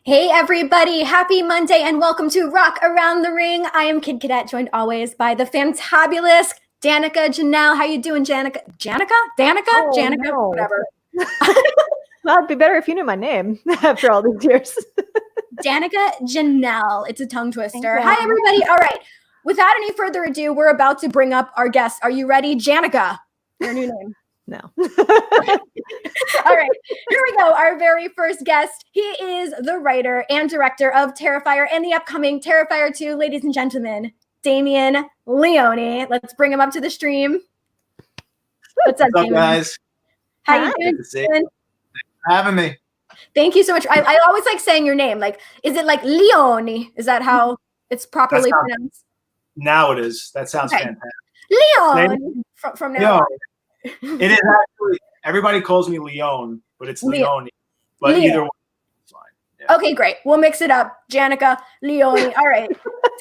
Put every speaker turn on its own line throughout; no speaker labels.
Hey everybody, happy Monday and welcome to Rock Around the Ring. I am Kid Cadet, joined always by the fantabulous Danica, Jenelle. How you doing, Danica? Danica,
no.
whatever.
Well, it'd be better if you knew my name after all these years.
Danica Jenelle. It's a tongue twister.
Thank
Hi
you.
everybody. All right. Without any further ado, we're about to bring up our guest. Are you ready? Danica, your new name.
No.
All right, here we go. Our very first guest. He is the writer and director of Terrifier and the upcoming Terrifier 2. Ladies and gentlemen, Damien Leone. Let's bring him up to the stream. What's up, Damien?
Guys?
How you doing?
Thanks for having me.
Thank you so much. I always like saying your name. Like, is it like Leone? Is that how it's properly pronounced?
Now it is. That sounds fantastic.
Leone from now on.
It is actually, everybody calls me Leone, but it's Leone. But either one is fine. Yeah.
Okay, great. We'll mix it up. Janica Leone. All right.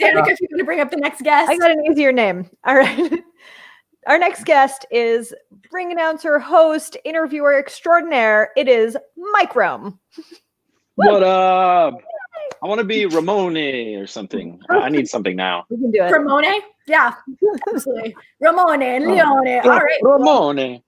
Danica, if you want to bring up the next guest.
I got an easier name. All right. Our next guest is ring announcer, host, interviewer extraordinaire. It is Mike Rome.
What up? I want to be Ramone or something. I need something now.
We can do it.
Ramone? Yeah, absolutely. Ramone, Leone. All right.
Ramone.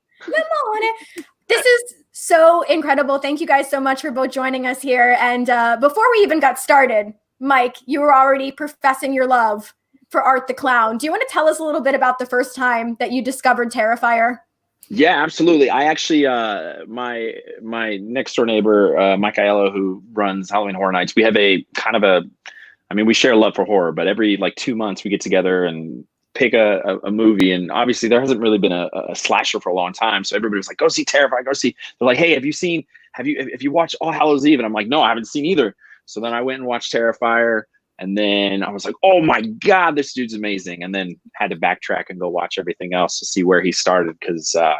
This is so incredible. Thank you guys so much for both joining us here. And before we even got started, Mike, you were already professing your love for Art the Clown. Do you want to tell us a little bit about the first time that you discovered Terrifier?
Yeah, absolutely. I actually, my next door neighbor, Mike Aiello, who runs Halloween Horror Nights, we have a kind of we share love for horror, but every like 2 months we get together and pick a movie. And obviously there hasn't really been a slasher for a long time. So everybody was like, go see Terrifier, go see. They're like, hey, have you watched All Hallows Eve? And I'm like, no, I haven't seen either. So then I went and watched Terrifier. And then I was like, oh my God, this dude's amazing. And then had to backtrack and go watch everything else to see where he started. Cause I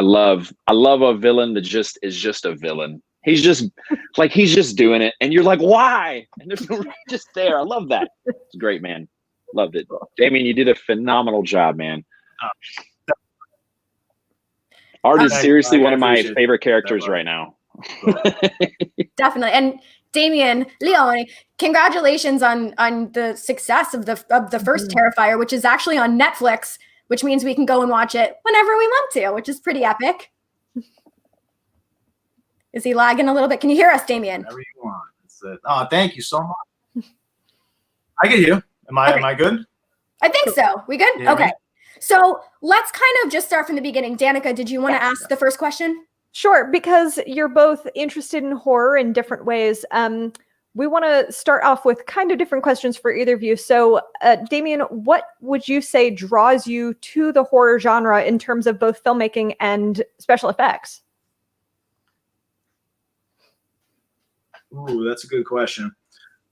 love a villain that is just a villain. He's just doing it. And you're like, why? And there's no just there. I love that. It's great, man. Loved it. Damien, you did a phenomenal job, man. Art is seriously one of my favorite characters right now.
Definitely. And Damien Leone, congratulations on the success of the first Terrifier, which is actually on Netflix, which means we can go and watch it whenever we want to, which is pretty epic. Is he lagging a little bit? Can you hear us, Damien?
Whatever you want. That's it. Oh, thank you so much. I get you. Am I good?
I think so. We good?
Yeah,
okay. So let's kind of just start from the beginning. Danica, did you want to ask the first question?
Sure, because you're both interested in horror in different ways. We want to start off with kind of different questions for either of you. So, Damien, what would you say draws you to the horror genre in terms of both filmmaking and special effects?
Ooh, that's a good question.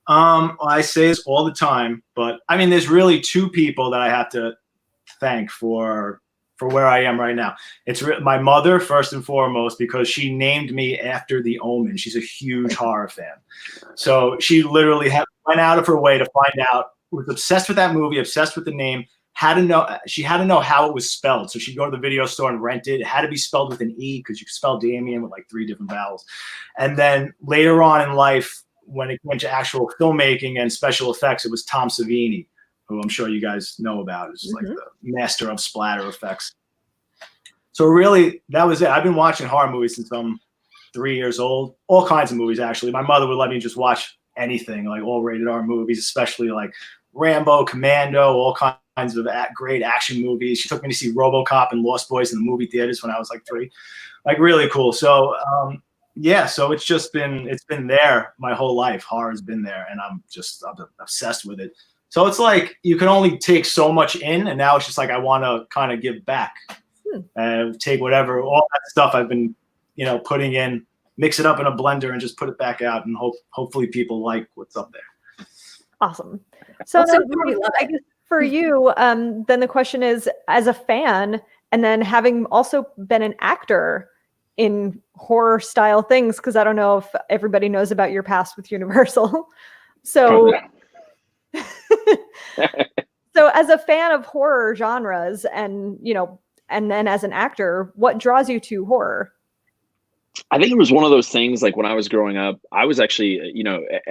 I say this all the time, but I mean, there's really two people that I have to thank for where I am right now. It's my mother, first and foremost, because she named me after The Omen. She's a huge horror fan. So she literally went out of her way to find out, was obsessed with that movie, obsessed with the name, she had to know how it was spelled. So she'd go to the video store and rent it. It had to be spelled with an E because you could spell Damien with like 3 different vowels. And then later on in life, when it went to actual filmmaking and special effects, it was Tom Savini, who I'm sure you guys know about. It's like the master of splatter effects. So really, that was it. I've been watching horror movies since I'm 3 years old. All kinds of movies, actually. My mother would let me just watch anything, like all rated R movies, especially like Rambo, Commando, all kinds of great action movies. She took me to see RoboCop and Lost Boys in the movie theaters when I was like 3. Like really cool. So yeah, so it's been there my whole life. Horror's been there, and I'm obsessed with it. So it's like you can only take so much in, and now it's just like I want to kind of give back and take all that stuff I've been, putting in, mix it up in a blender, and just put it back out, and hopefully people like what's up there.
Awesome. So then, I guess for you, then the question is, as a fan, and then having also been an actor in horror style things, because I don't know if everybody knows about your past with Universal. So. So as a fan of horror genres and then as an actor, what draws you to horror?
I think it was one of those things, like when I was growing up, I was actually,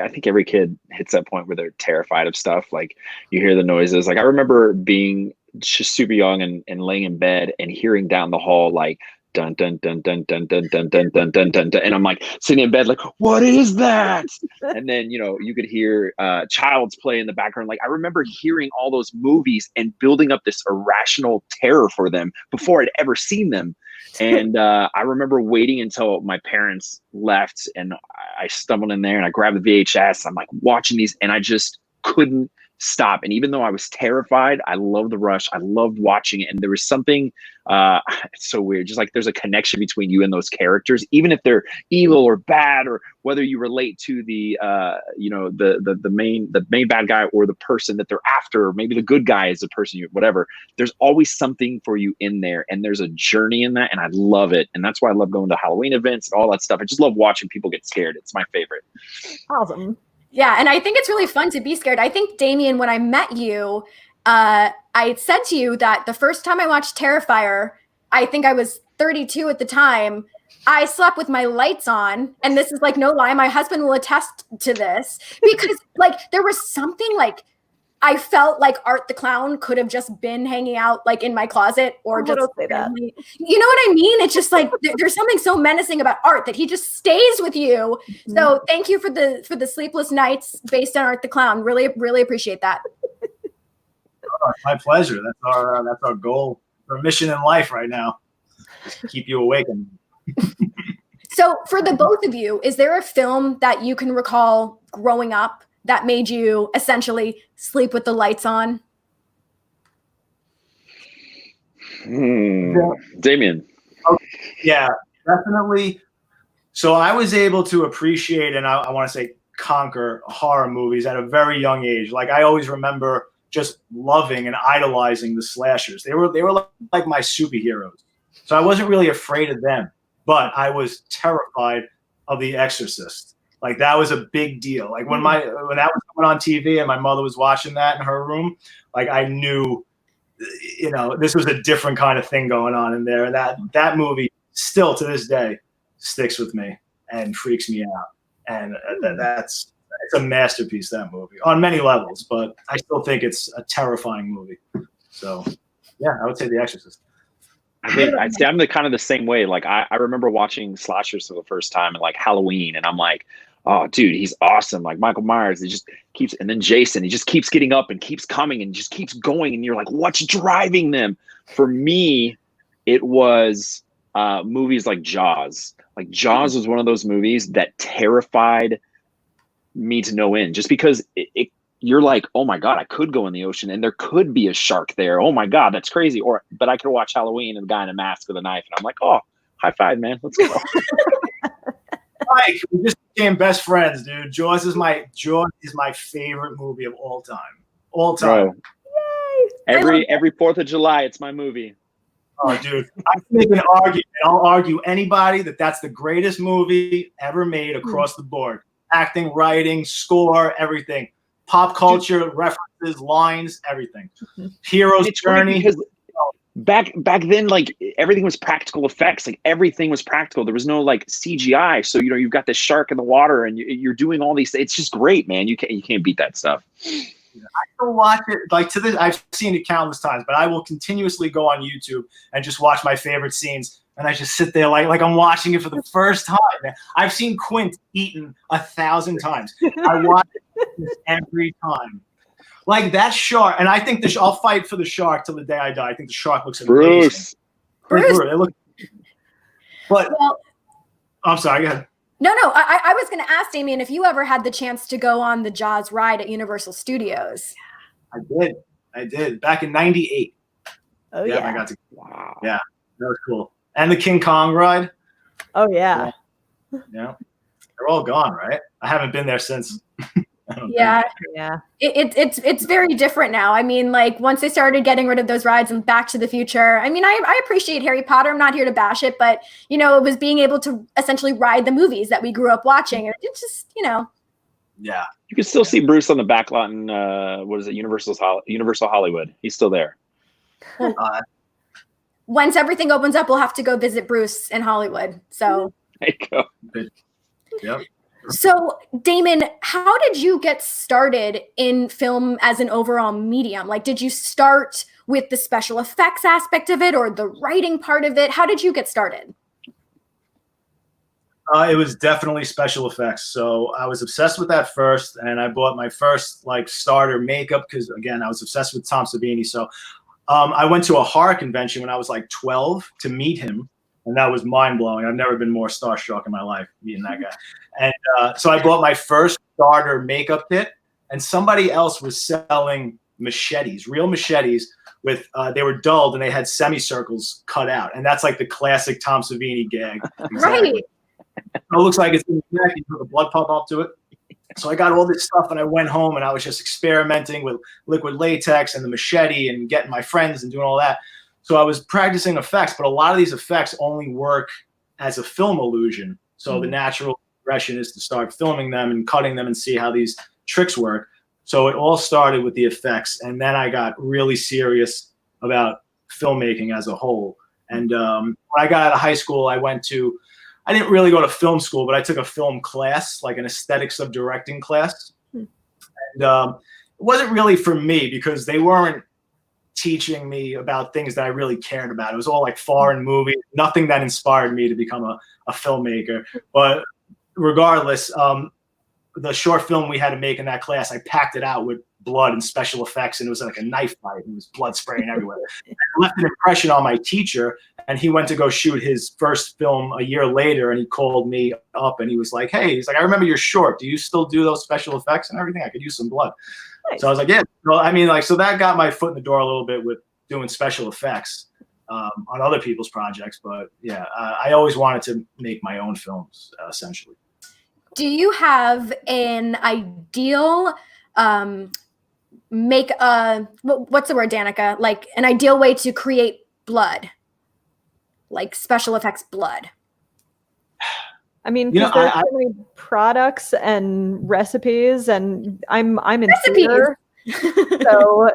I think every kid hits that point where they're terrified of stuff. Like you hear the noises. Like I remember being just super young and laying in bed and hearing down the hall, like dun, dun, dun, dun, dun, dun, dun, dun, dun, dun, dun, dun. And I'm like sitting in bed, like, what is that? And then, you could hear Child's Play in the background. Like I remember hearing all those movies and building up this irrational terror for them before I'd ever seen them. And I remember waiting until my parents left and I stumbled in there and I grabbed the VHS. I'm like watching these and I just couldn't stop. And even though I was terrified, I loved the rush. I loved watching it. And there was something, it's so weird. Just like there's a connection between you and those characters, even if they're evil or bad, or whether you relate to the main bad guy or the person that they're after, or maybe the good guy is the person whatever. There's always something for you in there. And there's a journey in that. And I love it. And that's why I love going to Halloween events and all that stuff. I just love watching people get scared. It's my favorite.
Awesome.
Yeah, and I think it's really fun to be scared. I think, Damien, when I met you, I said to you that the first time I watched Terrifier, I think I was 32 at the time, I slept with my lights on. And this is like no lie, my husband will attest to this. Because like there was something like, I felt like Art the Clown could have just been hanging out like in my closet or just
say that.
You know what I mean? It's just like there's something so menacing about Art that he just stays with you. Mm-hmm. So thank you for the sleepless nights based on Art the Clown. Really, really appreciate that.
My pleasure. That's our goal, our mission in life right now. Just keep you awakened.
So for the both of you, is there a film that you can recall growing up that made you essentially sleep with the lights on?
Damien.
Yeah, definitely. So I was able to appreciate and I want to say conquer horror movies at a very young age. Like I always remember just loving and idolizing the slashers. They were like my superheroes. So I wasn't really afraid of them, but I was terrified of The Exorcist. Like that was a big deal. Like when that was coming on TV and my mother was watching that in her room, like I knew, this was a different kind of thing going on in there. And that movie still to this day sticks with me and freaks me out. And it's a masterpiece, that movie, on many levels, but I still think it's a terrifying movie. So yeah, I would say The Exorcist.
I'd say I'm the same way. Like I remember watching slashers for the first time and like Halloween, and I'm like, oh dude, he's awesome. Like Michael Myers, he just keeps, and then Jason, he just keeps getting up and keeps coming and just keeps going. And you're like, what's driving them? For me, it was movies like Jaws. Like Jaws was one of those movies that terrified me to no end, just because you're like, oh my God, I could go in the ocean and there could be a shark there. Oh my God, that's crazy. But I could watch Halloween and a guy in a mask with a knife. And I'm like, oh, high five, man. Let's go.
Mike, we just became best friends, dude. Jaws is my favorite movie of all time. All time.
Bro, every 4th of July, it's my movie.
Oh, dude. I can make an argument. I'll argue anybody that's the greatest movie ever made across the board. Acting, writing, score, everything. Pop culture, references, lines, everything. Hero's journey.
Because back then, like everything was practical effects. Like everything was practical. There was no like CGI. So you've got this shark in the water, and you're doing all these. It's just great, man. You can't beat that stuff.
I still watch it like to this. I've seen it countless times, but I will continuously go on YouTube and just watch my favorite scenes. And I just sit there like I'm watching it for the first time. Man. I've seen Quint eaten 1,000 times. I watch it every time. Like that shark, and I think I'll fight for the shark till the day I die. I think the shark looks amazing. Bruce. But I'm sorry, go ahead.
No, I was going to ask Damien if you ever had the chance to go on the Jaws ride at Universal Studios.
I did. Back in '98.
Oh, yeah.
I got to. Wow. Yeah, that was cool. And the King Kong ride.
Oh, yeah.
Yeah. They're all gone, right? I haven't been there since.
Yeah. It's very different now. I mean, like once they started getting rid of those rides and Back to the Future, I mean, I appreciate Harry Potter. I'm not here to bash it, but it was being able to essentially ride the movies that we grew up watching. And it just,
Yeah.
You can still see Bruce on the back lot in Universal Hollywood. He's still there.
Once everything opens up, we'll have to go visit Bruce in Hollywood. So
There you go.
Yep.
So, Damon, how did you get started in film as an overall medium? Like, did you start with the special effects aspect of it or the writing part of it? How did you get started?
It was definitely special effects. So I was obsessed with that first, and I bought my first like starter makeup because, again, I was obsessed with Tom Savini. So I went to a horror convention when I was like 12 to meet him, and that was mind blowing. I've never been more starstruck in my life meeting that guy. And so I bought my first starter makeup kit, and somebody else was selling machetes, real machetes with they were dulled and they had semicircles cut out, and that's like the classic Tom Savini gag. Exactly.
Right.
It looks like it's in the neck. You put the blood pump up to it. So I got all this stuff, and I went home, and I was just experimenting with liquid latex and the machete and getting my friends and doing all that. So I was practicing effects, but a lot of these effects only work as a film illusion. So the natural progression is to start filming them and cutting them and see how these tricks work. So it all started with the effects, and then I got really serious about filmmaking as a whole. And when I got out of high school, I didn't really go to film school, but I took a film class, like an aesthetics of directing class. And it wasn't really for me because they weren't teaching me about things that I really cared about. It was all like foreign movies, nothing that inspired me to become a filmmaker. But regardless, the short film we had to make in that class, I packed it out with blood and special effects, and it was like a knife fight, and it was blood spraying everywhere. I left an impression on my teacher, and he went to go shoot his first film a year later, and he called me up, and he was like, hey, he's like, I remember your short. Do you still do those special effects and everything? I could use some blood. Nice. So I was like, yeah. Well, I mean, like, so that got my foot in the door a little bit with doing special effects on other people's projects. But yeah, I always wanted to make my own films, essentially.
Do you have an ideal what's the word, Danica? Like an ideal way to create blood, like special effects blood?
I mean, there's so many products and recipes, and I'm in theater. So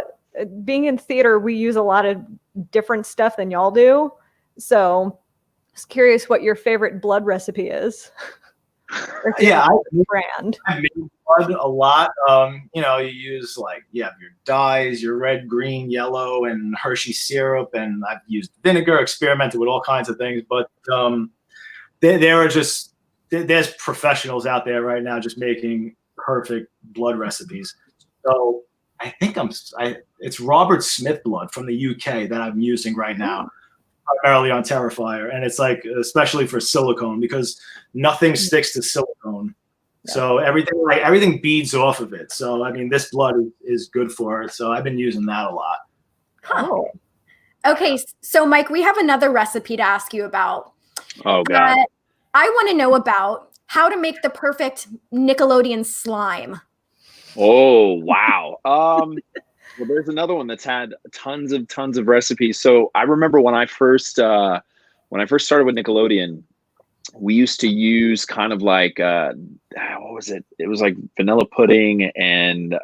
being in theater, we use a lot of different stuff than y'all do. So I was curious what your favorite blood recipe is.
Yeah,
brand.
I made blood a lot. You know, you use like your dyes, your red, green, yellow, and Hershey syrup, and I've used vinegar, experimented with all kinds of things. But there's professionals out there right now just making perfect blood recipes. So I think it's Robert Smith blood from the UK that I'm using right now. Primarily on Terrifier, and it's like especially for silicone because nothing sticks to silicone, so everything beads off of it. So I mean, this blood is good for it. So I've been using that a lot.
Huh. Okay, so Mike, we have another recipe to ask you about.
Oh God!
I want to know about how to make the perfect Nickelodeon slime.
Oh wow! Well, there's another one that's had tons of recipes. So I remember when I first started with Nickelodeon, we used to use kind of like what was it? It was like vanilla pudding and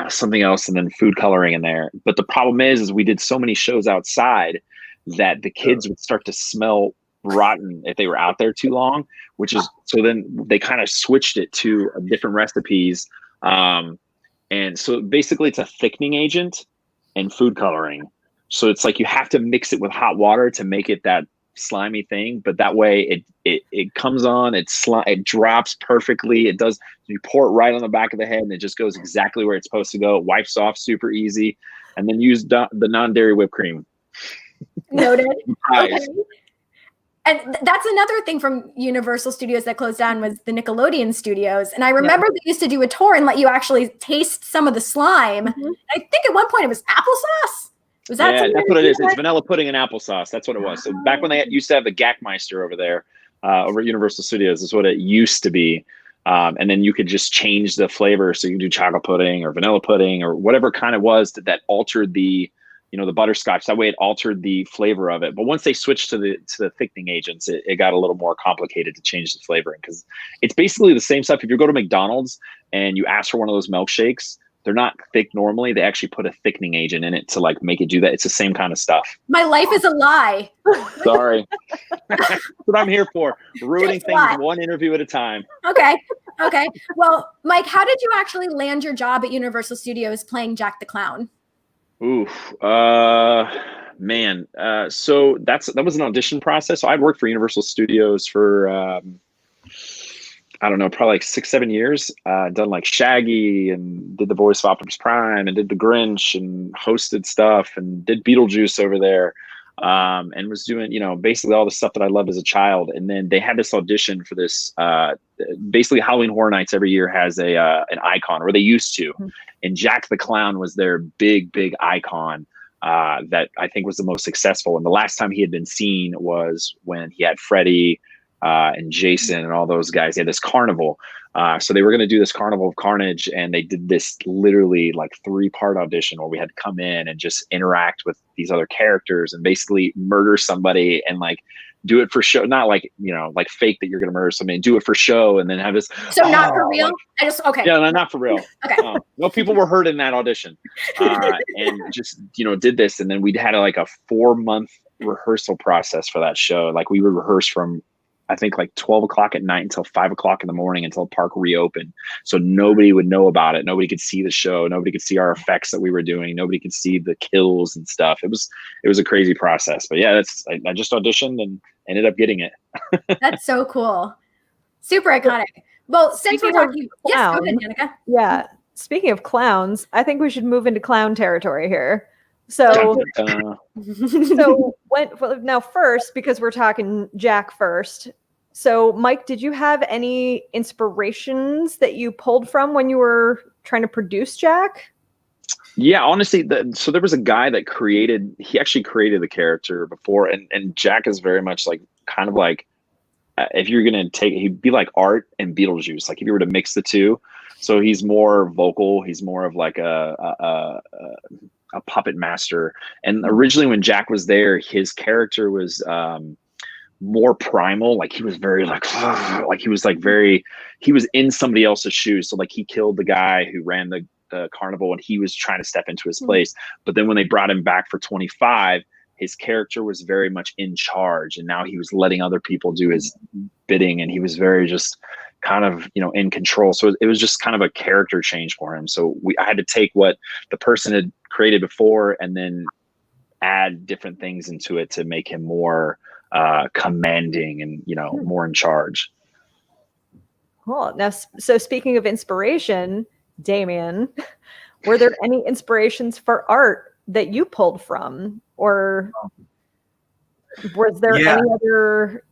something else, and then food coloring in there. But the problem is we did so many shows outside that the kids would start to smell rotten if they were out there too long. So then they kind of switched it to different recipes. And so basically it's a thickening agent and food coloring. So it's like you have to mix it with hot water to make it that slimy thing. But that way it comes on, it drops perfectly. It does, you pour it right on the back of the head and it just goes exactly where it's supposed to go. It wipes off super easy. And then use the non-dairy whipped cream.
Noted. Okay. And that's another thing from Universal Studios that closed down was the Nickelodeon studios. And I remember they used to do a tour and let you actually taste some of the slime. Mm-hmm. I think at one point it was applesauce. Was that?
Yeah, that's what it is. It's vanilla pudding and applesauce. That's what it was. So back when they used to have the Gackmeister over there, over at Universal Studios, is what it used to be. And then you could just change the flavor. So you can do chocolate pudding or vanilla pudding or whatever kind it was that altered the butterscotch. That way it altered the flavor of it. But once they switched to the thickening agents, it got a little more complicated to change the flavoring because it's basically the same stuff. If you go to McDonald's and you ask for one of those milkshakes, they're not thick normally. They actually put a thickening agent in it to like make it do that. It's the same kind of stuff.
My life is a lie.
Sorry. That's what I'm here for. Ruining
Just
things
lie.
one interview at a time.
Okay. Well, Mike, how did you actually land your job at Universal Studios playing Jack the Clown?
Oof. Man. So that was an audition process. So I'd worked for Universal Studios for I don't know, probably like 6-7 years. Done like Shaggy and did the voice of Optimus Prime and did the Grinch and hosted stuff and did Beetlejuice over there. And was doing, basically all the stuff that I loved as a child. And then they had this audition for this, basically Halloween Horror Nights every year has an icon, or they used to. And Jack the Clown was their big icon that I think was the most successful. And the last time he had been seen was when he had Freddy and Jason and all those guys. They had this carnival. So they were going to do this Carnival of Carnage, and they did this literally like 3-part audition where we had to come in and just interact with these other characters and basically murder somebody and like do it for show. Not like, like fake that you're going to murder somebody, and do it for show and then have this.
So not for real? Okay.
Yeah, no, not for real.
Okay.
No people were hurt in that audition. And just, did this. And then we'd had like a 4-month rehearsal process for that show. Like we would rehearse from, I think like 12 o'clock at night until 5 o'clock in the morning until the park reopened. So nobody would know about it. Nobody could see the show. Nobody could see our effects that we were doing. Nobody could see the kills and stuff. It was a crazy process, but yeah, I just auditioned and ended up getting it.
That's so cool. Super iconic. Well, since we're talking, yes, go ahead, Danica.
Yeah. Speaking of clowns, I think we should move into clown territory here. So, now first, because we're talking Jack first. So, Mike, did you have any inspirations that you pulled from when you were trying to produce Jack?
Yeah, honestly, so there was a guy that he actually created the character before, and Jack is very much like, kind of like, if you're going to he'd be like Art and Beetlejuice, like if you were to mix the two. So he's more vocal. He's more of like a puppet master. And originally when Jack was there, his character was more primal. Like he was very like he was in somebody else's shoes. So like he killed the guy who ran the carnival, and he was trying to step into his place. But then when they brought him back for 25, his character was very much in charge, and now he was letting other people do his bidding, and he was very just kind of, in control. So it was just kind of a character change for him. So I had to take what the person had created before and then add different things into it to make him more commanding and, more in charge.
Cool. Now, so speaking of inspiration, Damien, were there any inspirations for art that you pulled from, or was there any other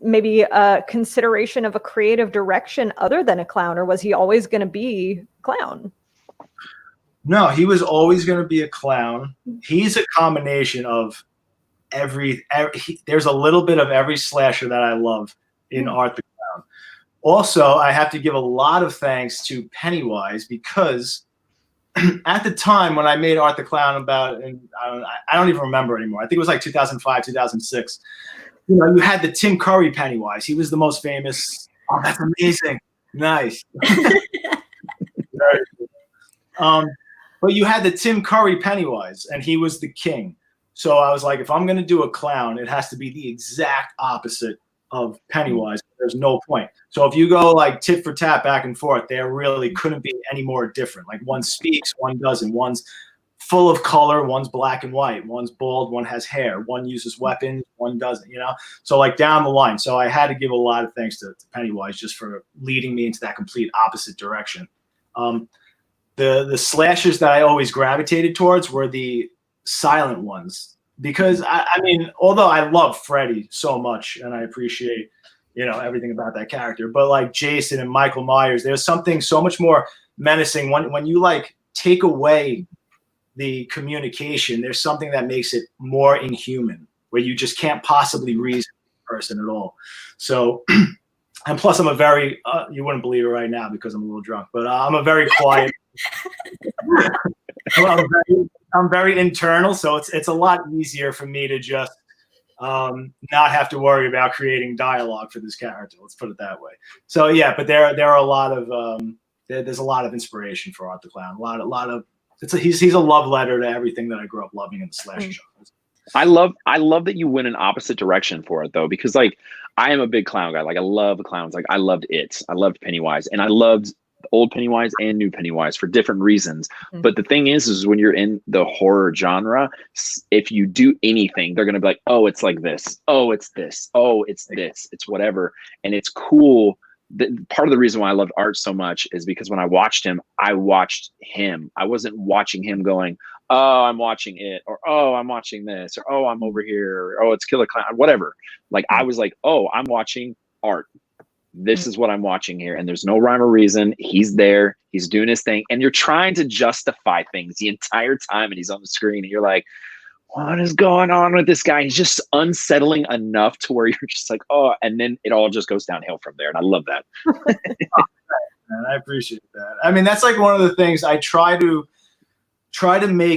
maybe a consideration of a creative direction other than a clown, or was he always going to be clown?
No, he was always going to be a clown. He's a combination of there's a little bit of every slasher that I love in Art the Clown. Also, I have to give a lot of thanks to Pennywise, because at the time when I made Art the Clown I don't even remember anymore. I think it was like 2005, 2006. You had the Tim Curry Pennywise. He was the most famous. Oh, that's amazing. Nice. But you had the Tim Curry Pennywise, and he was the king. So I was like, if I'm going to do a clown, it has to be the exact opposite of Pennywise. There's no point. So if you go like tit for tat back and forth, there really couldn't be any more different. Like one speaks, one doesn't. One's full of color, one's black and white, one's bald, one has hair, one uses weapons, one doesn't, So like down the line. So I had to give a lot of thanks to Pennywise just for leading me into that complete opposite direction. The slashers that I always gravitated towards were the silent ones, because I mean, although I love Freddy so much and I appreciate, everything about that character, but like Jason and Michael Myers, there's something so much more menacing when you like take away the communication. There's something that makes it more inhuman, where you just can't possibly reason with a person at all. So, and plus I'm a very, you wouldn't believe it right now because I'm a little drunk, but I'm a very quiet, I'm very internal. So it's a lot easier for me to just not have to worry about creating dialogue for this character. Let's put it that way. So yeah, but there are a lot of there's a lot of inspiration for Art the Clown. A lot of he's a love letter to everything that I grew up loving in the slasher genres.
I love that you went an opposite direction for it though, because like I am a big clown guy. Like I love clowns. Like I loved It. I loved Pennywise, and I loved old Pennywise and new Pennywise for different reasons. But the thing is when you're in the horror genre, if you do anything, they're gonna be like, oh, it's like this. Oh, it's this. Oh, it's this. It's whatever. And it's cool. Part of the reason why I loved Art so much is because when I watched him. I wasn't watching him going, oh, I'm watching It, or oh, I'm watching this, or oh, I'm over here, or oh, it's Killer Clown, whatever. Like I was like, oh, I'm watching Art. This is what I'm watching here, and there's no rhyme or reason. He's there, he's doing his thing, and you're trying to justify things the entire time, and he's on the screen, and you're like, what is going on with this guy? He's just unsettling enough to where you're just like, oh, and then it all just goes downhill from there, and I love that.
Man, I appreciate that. I mean, that's like one of the things I try to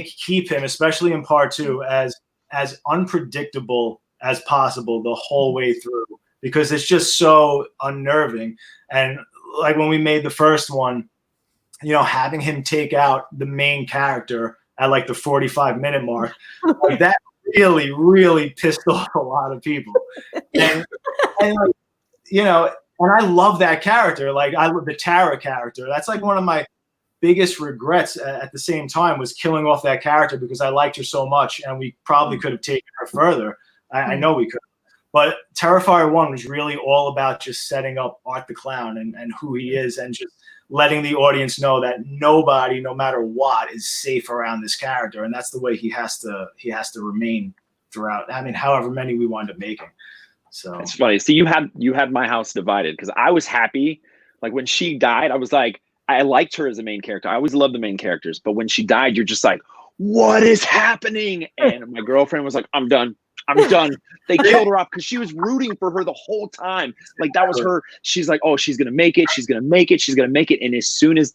keep him, especially in part 2, as unpredictable as possible the whole way through, because it's just so unnerving. And like when we made the first one, you know, having him take out the main character at like the 45-minute mark, like that really, really pissed off a lot of people. And like, you know, and I love that character. Like I love the Tara character. That's like one of my biggest regrets at the same time, was killing off that character, because I liked her so much, and we probably could have taken her further. I know we could. But Terrifier 1 was really all about just setting up Art the Clown and who he is, and just letting the audience know that nobody, no matter what, is safe around this character. And that's the way he has to remain throughout. I mean, however many we wind up making. So
it's funny. See, you had my house divided, because I was happy. Like when she died, I was like, I liked her as a main character. I always loved the main characters. But when she died, you're just like, what is happening? And my girlfriend was like, I'm done. They killed her off, because she was rooting for her the whole time. Like that was her. She's like, oh, she's gonna make it. She's gonna make it. She's gonna make it. And as soon as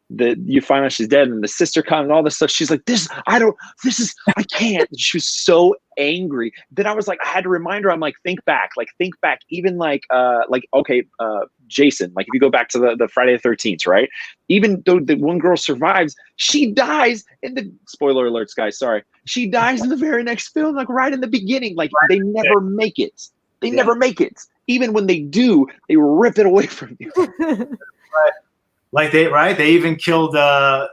you find out she's dead, and the sister comes and all this stuff, she's like, I can't. She was so angry. Then I was like, I had to remind her. I'm like, think back. Even okay, Jason. Like if you go back to the Friday the 13th, right? Even though the one girl survives, she dies in the spoiler alerts, guys. Sorry, she dies in the very next film, like right in the beginning. Like they never make it. They never make it. Even when they do, they rip it away from you.
Like they even killed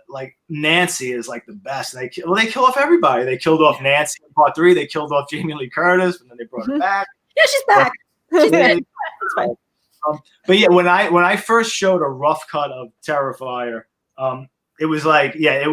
like Nancy is like the best. They kill off everybody. They killed off Nancy in part 3. They killed off Jamie Lee Curtis, and then they brought her back.
Yeah, she's back. She's dead.
It's fine.
But yeah, when I first showed a rough cut of Terrifier, it was like a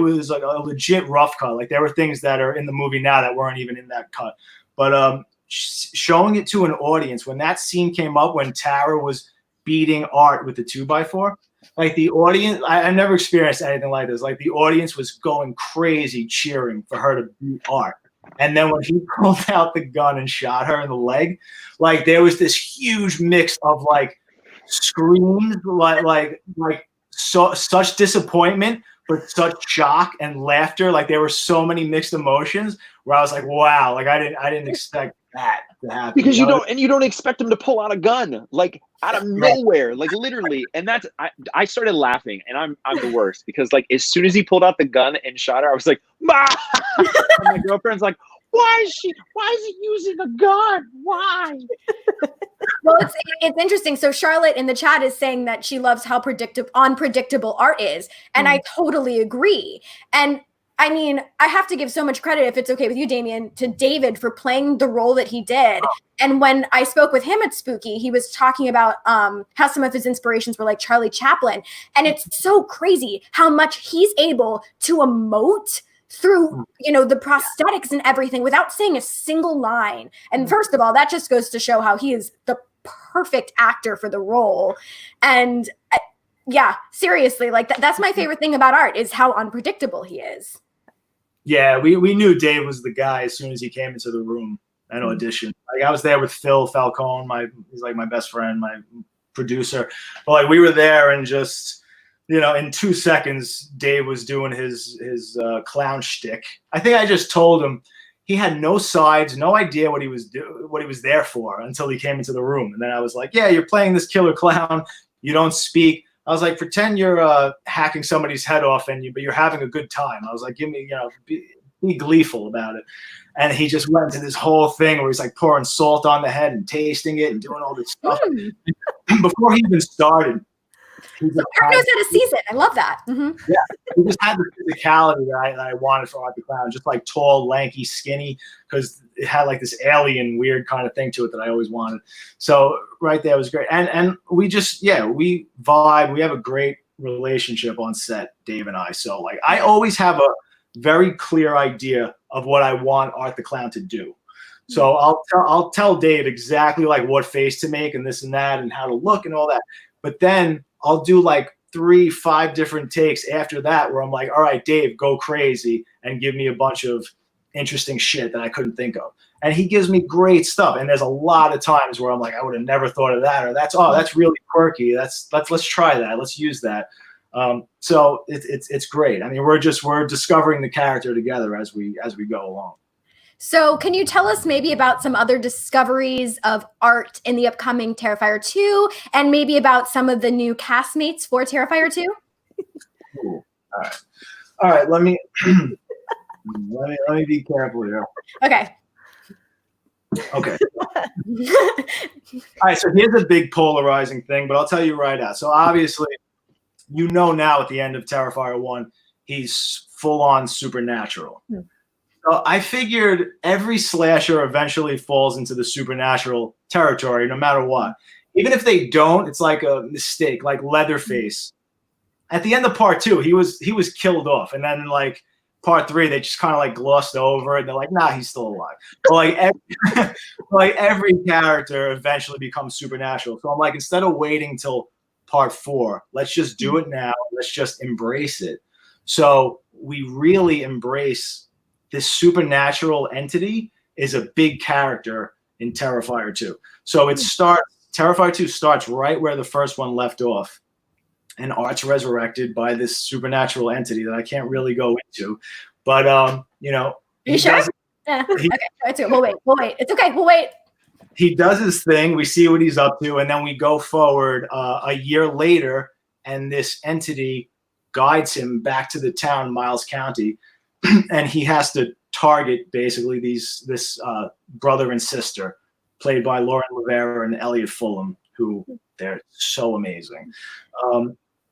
legit rough cut. Like there were things that are in the movie now that weren't even in that cut. But showing it to an audience, when that scene came up, when Tara was beating Art with the 2x4, like the audience, I've never experienced anything like this. Like the audience was going crazy cheering for her to beat Art. And then when he pulled out the gun and shot her in the leg, like there was this huge mix of like screams, such disappointment, but such shock and laughter. Like there were so many mixed emotions where I was like, wow, like I didn't expect that to happen.
Because you don't expect him to pull out a gun like out of nowhere, like literally. And that's I started laughing, and I'm the worst, because like as soon as he pulled out the gun and shot her, I was like, bah! And my girlfriend's like, why is he using a gun? Why?
Well, it's interesting. So Charlotte in the chat is saying that she loves how unpredictable Art is. And I totally agree. And I mean, I have to give so much credit, if it's okay with you, Damien, to David for playing the role that he did. And when I spoke with him at Spooky, he was talking about how some of his inspirations were like Charlie Chaplin. And it's so crazy how much he's able to emote through, the prosthetics and everything without saying a single line. And first of all, that just goes to show how he is the perfect actor for the role. And yeah, seriously, like that's my favorite thing about Art, is how unpredictable he is.
Yeah, we knew Dave was the guy as soon as he came into the room and auditioned. Like I was there with Phil Falcone, he's like my best friend, my producer. But like we were there, and just in 2 seconds, Dave was doing his clown shtick. I think I just told him he had no sides, no idea what he was there for until he came into the room. And then I was like, yeah, you're playing this killer clown. You don't speak. I was like, pretend you're hacking somebody's head off but you're having a good time. I was like, give me, be gleeful about it. And he just went into this whole thing where he's like pouring salt on the head and tasting it and doing all this stuff. Before he even started,
Art knows how to season. I love that.
Yeah, he just had the physicality that I wanted for Art the Clown, just like tall, lanky, skinny, because it had like this alien weird kind of thing to it that I always wanted. So right there was great. And we just, we vibe. We have a great relationship on set, Dave and I. So like I always have a very clear idea of what I want Art the Clown to do. So I'll tell Dave exactly like what face to make and this and that and how to look and all that. But then I'll do like 3-5 different takes after that where I'm like, all right, Dave, go crazy and give me a bunch of interesting shit that I couldn't think of. And he gives me great stuff. And there's a lot of times where I'm like, I would have never thought of that, or that's really quirky. Let's try that. Let's use that. So it's great. I mean, we're discovering the character together as we go along.
So can you tell us maybe about some other discoveries of Art in the upcoming Terrifier 2 and maybe about some of the new castmates for Terrifier 2?
Cool. All right. Let me be careful here.
Okay.
All right. So here's a big polarizing thing, but I'll tell you right now. So obviously, now at the end of Terrifier 1, he's full on supernatural. So I figured every slasher eventually falls into the supernatural territory, no matter what. Even if they don't, it's like a mistake, like Leatherface. At the end of part 2, he was killed off, and then in like part 3, they just kind of like glossed over it. And they're like, nah, he's still alive. But like every character eventually becomes supernatural. So I'm like, instead of waiting till part 4, let's just do it now. Let's just embrace it. So we really embrace this supernatural entity is a big character in Terrifier 2. So Terrifier 2 starts right where the first one left off. And Art's resurrected by this supernatural entity that I can't really go into. But,
Are you sure? Okay. We'll wait. It's okay. We'll wait.
He does his thing. We see what he's up to. And then we go forward a year later, and this entity guides him back to the town, Miles County. And he has to target basically this brother and sister, played by Lauren Rivera and Elliot Fulham, who they're so amazing.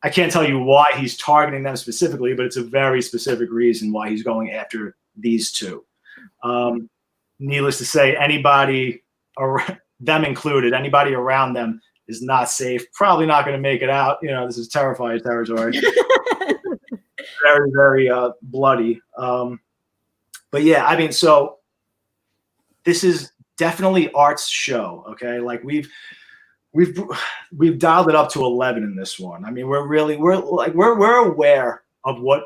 I can't tell you why he's targeting them specifically, but it's a very specific reason why he's going after these two. Needless to say, anybody, them included, anybody around them is not safe. Probably not going to make it out. This is Terrifier territory. Very, very bloody. But yeah, I mean, so this is definitely Art's show. Okay, like we've dialed it up to 11 in this one. I mean, we're aware of what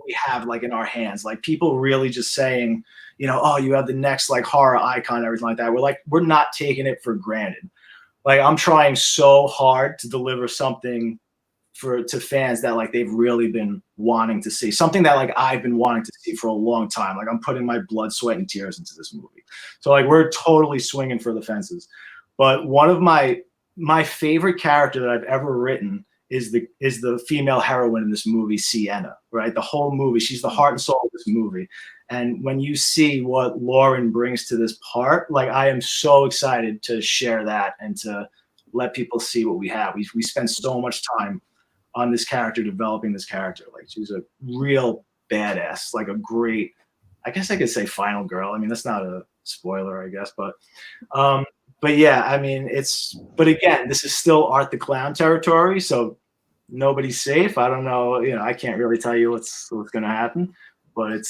we have like in our hands. Like people really just saying, oh, you have the next like horror icon, everything like that. We're not taking it for granted. Like I'm trying so hard to deliver something to fans that like they've really been wanting to see, something that like I've been wanting to see for a long time. Like I'm putting my blood, sweat, and tears into this movie. So like we're totally swinging for the fences. But one of my favorite character that I've ever written is the female heroine in this movie, Sienna, right? The whole movie, she's the heart and soul of this movie. And when you see what Lauren brings to this part, like I am so excited to share that and to let people see what we have. We spend so much time on this character, developing this character. Like she's a real badass, like a great, I guess I could say final girl. I mean, that's not a spoiler, I guess, but yeah, I mean, but again, this is still Art the Clown territory, so nobody's safe. I don't know, I can't really tell you what's going to happen, but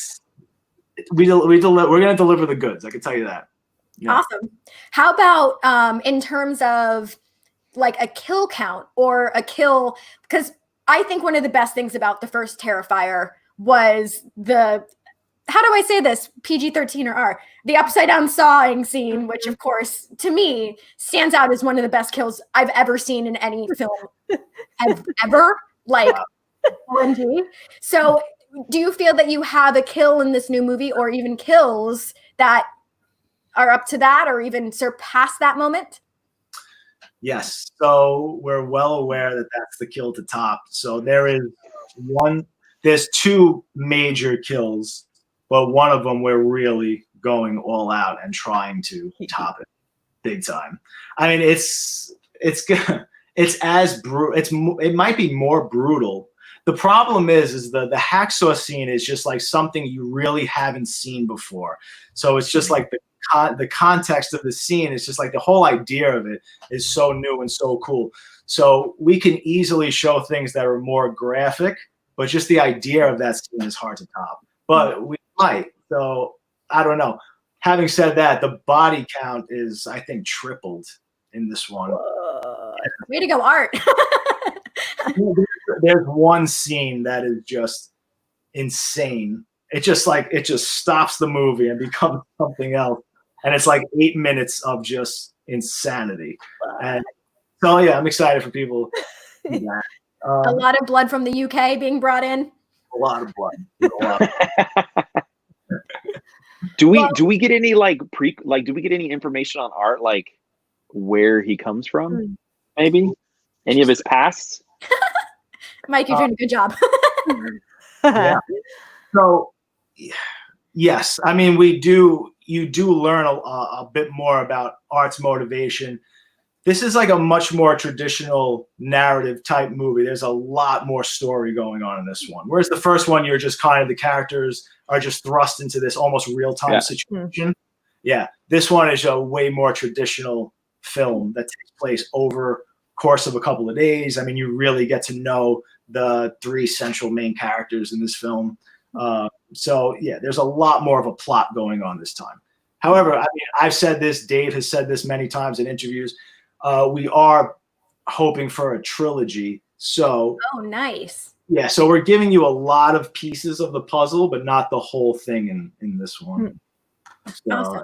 we're going to deliver the goods. I can tell you that. Yeah.
Awesome. How about in terms of like a kill count or a kill? Because I think one of the best things about the first Terrifier was how do I say this? PG-13 or R? The upside down sawing scene, which of course to me stands out as one of the best kills I've ever seen in any film ever. Like OMG. So do you feel that you have a kill in this new movie or even kills that are up to that or even surpass that moment?
Yes. So we're well aware that that's the kill to top. So there's two major kills, but one of them we're really going all out and trying to top it big time. I mean, it's good. It might be more brutal. The problem is the hacksaw scene is just like something you really haven't seen before. So it's just like the context of the scene is just like the whole idea of it is so new and so cool. So we can easily show things that are more graphic, but just the idea of that scene is hard to top. But we might. So I don't know. Having said that, the body count is, I think, tripled in this one.
Way to go, Art.
There's one scene that is just insane. It just stops the movie and becomes something else. And it's like 8 minutes of just insanity. And so, yeah, I'm excited for people.
A lot of blood from the UK being brought in.
A lot of blood.
Do we get any do we get any information on Art, like where he comes from? Maybe any of his pasts?
Mike, you're doing a good job.
Yeah. So, yes, I mean, you do learn a bit more about Art's motivation. This is like a much more traditional narrative type movie. There's a lot more story going on in this one. Whereas the first one, you're just kind of, the characters are just thrust into this almost real-time situation. Yeah. This one is a way more traditional film that takes place over course of a couple of days. I mean, you really get to know the three central main characters in this film. So yeah, there's a lot more of a plot going on this time. However, I mean, I've said this, Dave has said this many times in interviews. We are hoping for a trilogy. So
nice.
Yeah, so we're giving you a lot of pieces of the puzzle, but not the whole thing in this one. So,
awesome.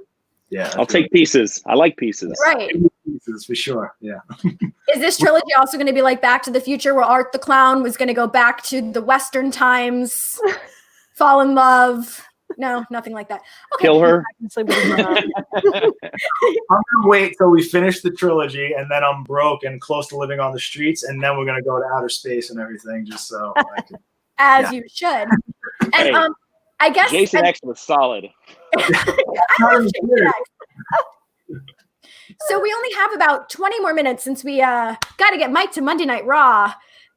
Yeah,
I'll take pieces. I like pieces.
Right.
Pieces for sure. Yeah.
Is this trilogy also going to be like Back to the Future, where Art the Clown was going to go back to the Western times, fall in love? No, nothing like that. Okay.
Kill her.
I'm gonna wait till we finish the trilogy, and then I'm broke and close to living on the streets, and then we're gonna go to outer space and everything, just so I can.
As you should. And
Hey,
I guess
Jason X was solid.
I love Jason X. So we only have about 20 more minutes since we got to get Mike to Monday Night Raw.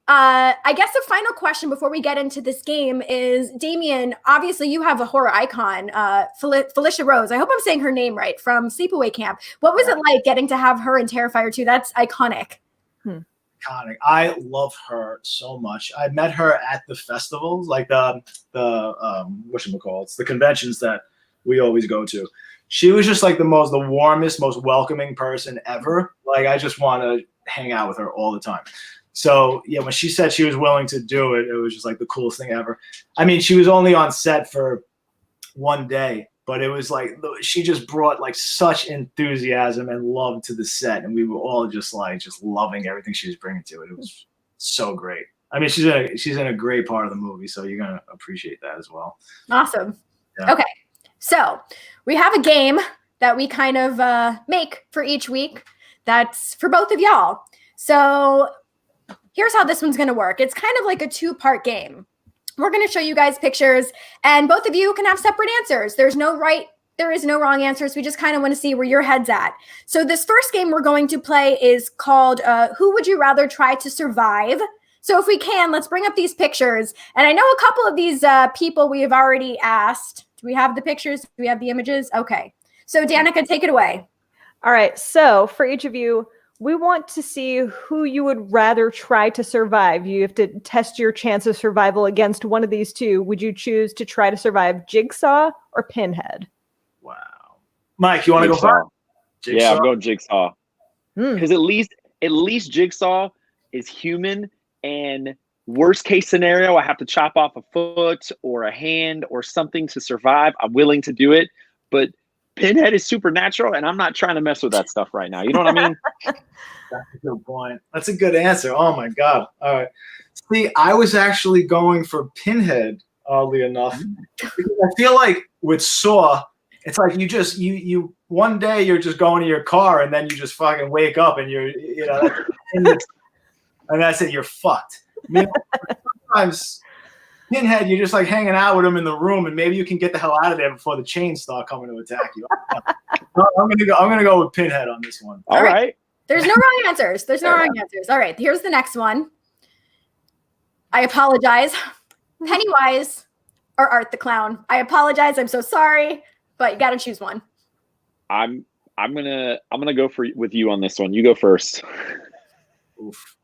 I guess the final question before we get into this game is, Damien, obviously you have a horror icon, Felicia Rose. I hope I'm saying her name right, from Sleepaway Camp. What was it like getting to have her in Terrifier 2? That's iconic.
Iconic. I love her so much. I met her at the festivals, like the whatchamacallits, the conventions that we always go to. She was just like the warmest, most welcoming person ever. Like, I just want to hang out with her all the time. So yeah, when she said she was willing to do it, it was just like the coolest thing ever. I mean, she was only on set for one day, but it was like, she just brought like such enthusiasm and love to the set. And we were all just loving everything she was bringing to it. It was so great. I mean, she's in a great part of the movie, so you're going to appreciate that as well.
Awesome.
Yeah.
Okay. So we have a game that we kind of make for each week. That's for both of y'all. So here's how this one's going to work. It's kind of like a two-part game. We're going to show you guys pictures, and both of you can have separate answers. There is no wrong answers. We just kind of want to see where your head's at. So this first game we're going to play is called Who Would You Rather Try to Survive? So if we can, let's bring up these pictures. And I know a couple of these people we have already asked. Do we have the pictures? Do we have the images? Okay. So Danica, take it away.
All right. So for each of you, we want to see who you would rather try to survive. You have to test your chance of survival against one of these two. Would you choose to try to survive Jigsaw or Pinhead?
Wow. Mike, you want to go first?
Jigsaw? Yeah, I'm going Jigsaw. Because at least Jigsaw is human, and worst case scenario, I have to chop off a foot or a hand or something to survive. I'm willing to do it. But Pinhead is supernatural, and I'm not trying to mess with that stuff right now. You know what I mean?
That's a good point. That's a good answer. Oh, my God. All right. See, I was actually going for Pinhead, oddly enough. Because I feel like with Saw, it's like you one day you're just going to your car and then you just fucking wake up and and that's it. You're fucked. Sometimes Pinhead, you're just like hanging out with him in the room, and maybe you can get the hell out of there before the chains start coming to attack you. I'm gonna go with Pinhead on this one.
All right.
There's no wrong answers. All right, here's the next one. I apologize. Pennywise or Art the Clown? I apologize. I'm so sorry, but you got to choose one.
I'm gonna go with you on this one. You go first.
Oof.